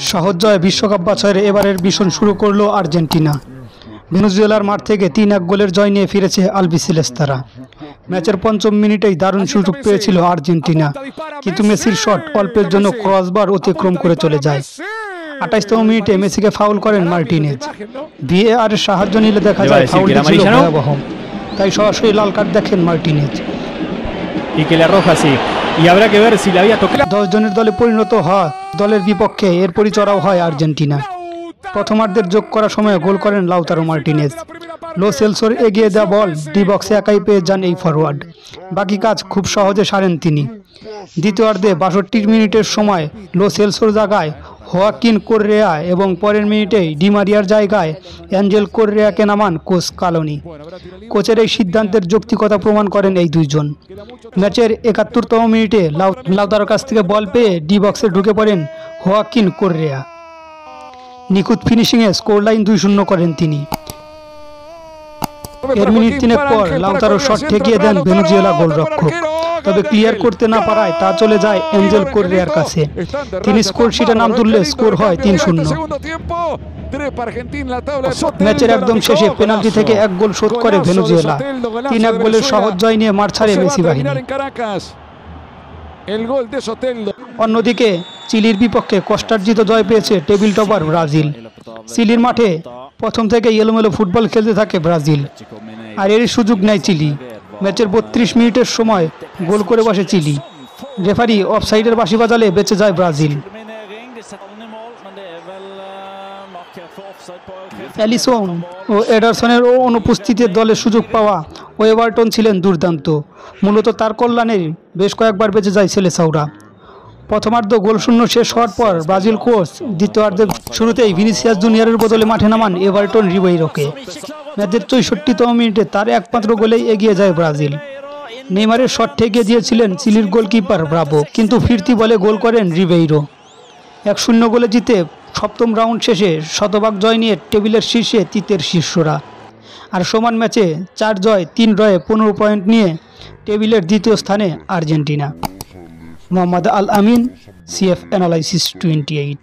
সহজ জয়ে বিশ্বকাপ বাছাইয়ের এবারের মিশন শুরু করলো আর্জেন্টিনা। ভেনেজুয়েলার মাঠ থেকে ৩-১ গোলের জয় নিয়ে ফিরেছে আলবিসেলেস্তারা। ম্যাচের পঞ্চম মিনিটেই দারুণ সুযোগ পেয়েছিল আর্জেন্টিনা, কিন্তু মেসির শট অল্পের জন্য ক্রসবার অতিক্রম করে চলে যায়। ২৮তম মিনিটে মেসিকে ফাউল করেন মার্টিনেজ। ভিএআর এর সাহায্য নিলে দেখা যায় ফাউলটি ছিল ভয়াবহ, তাই সরাসরি লাল কার্ড দেখেন মার্টিনেজ। ১০ জনের দলে পরিণত হওয়া দলের বিপক্ষে এরপরই চড়াও হয় আর্জেন্টিনা। প্রথমার্ধের যোগ করার সময় গোল করেন লাউতারো মার্টিনেজ। লো সেলসোর এগিয়ে দেওয়া বল ডি বক্সে একাই পেয়ে যান এই ফরওয়ার্ড। বাকি কাজ খুব সহজে সারেন তিনি। দ্বিতীয়ার্ধে ৬২ মিনিটের সময় লো সেলসোর জায়গায় হোয়াকিন কোর্রেয়া এবং পরের মিনিটেই ডি মারিয়ার জায়গায় অ্যাঞ্জেল কোর্রেয়াকে নামান কোচ কালোনি। কোচের এই সিদ্ধান্তের যৌক্তিকতা প্রমাণ করেন এই দুইজন। ম্যাচের ৭১তম মিনিটে লাউতারোর কাছ থেকে বল পেয়ে ডি বক্সে ঢুকে পড়েন হোয়াকিন কোর্রেয়া। নিখুঁত ফিনিশিংয়ে স্কোর লাইন ২-০ করেন তিনি। এর মিনিট ৩ পর লাউতারো শট ঠেকিয়ে দেন ভেনেজুয়েলা গোলরক্ষক, তবে ক্লিয়ার করতে না পারায় তা চলে যায় অ্যাঞ্জেল কোর্রেয়ার কাছে। তিনি স্কোর শিটে নাম তুললে স্কোর হয় ৩-০। ম্যাচের একদম শেষে পেনাল্টি থেকে ১ গোল শোধ করে ভেনেজুয়েলা। ৩-১ গোলের সহজ জয় নিয়ে মাঠ ছাড়ে মেসি বাহিনী। অন্যদিকে চিলির বিপক্ষে কষ্টার্জিত জয় পেয়েছে টেবিল টপার ব্রাজিল। চিলির মাঠে প্রথম থেকে এলোমেলো ফুটবল খেলতে থাকে ব্রাজিল, আর এরই সুযোগ নেয় চিলি। ম্যাচের ৩২ মিনিটের সময় গোল করে বসে চিলি। রেফারি অফসাইডের বাঁশি বাজালে বেঁচে যায় ব্রাজিল। অ্যালিসন ও এডারসনের অনুপস্থিতির দলে সুযোগ পাওয়া ওয়েভারটন ছিলেন দুর্দান্ত। মূলত তার কল্যাণে বেশ কয়েকবার বেঁচে যায় সেলেসাওরা। প্রথমার্ধ গোলশূন্য শেষ হওয়ার পর ব্রাজিল কোচ দ্বিতীয়ার্ধের শুরুতেই ভিনিসিয়াস জুনিয়রের বদলে মাঠে নামান এভারটন রিবেইরোকে। ম্যাচের ৬৪তম মিনিটে তার একমাত্র গোলেই এগিয়ে যায় ব্রাজিল। নেইমারের শট ঠেকিয়ে দিয়েছিলেন চিলির গোলকিপার ব্রাভো, কিন্তু ফিরতি বলে গোল করেন রিবেইরো। ১-০ গোলে জিতে সপ্তম রাউন্ড শেষে শতভাগ জয় নিয়ে টেবিলের শীর্ষে তৃতীয় শীর্ষরা। আর সমান ম্যাচে ৪ জয় ৩ ড্রয়ে ১৫ পয়েন্ট নিয়ে টেবিলের দ্বিতীয় স্থানে আর্জেন্টিনা। মোহাম্মদ আল আমিন, CF অ্যানালাইসিস 28।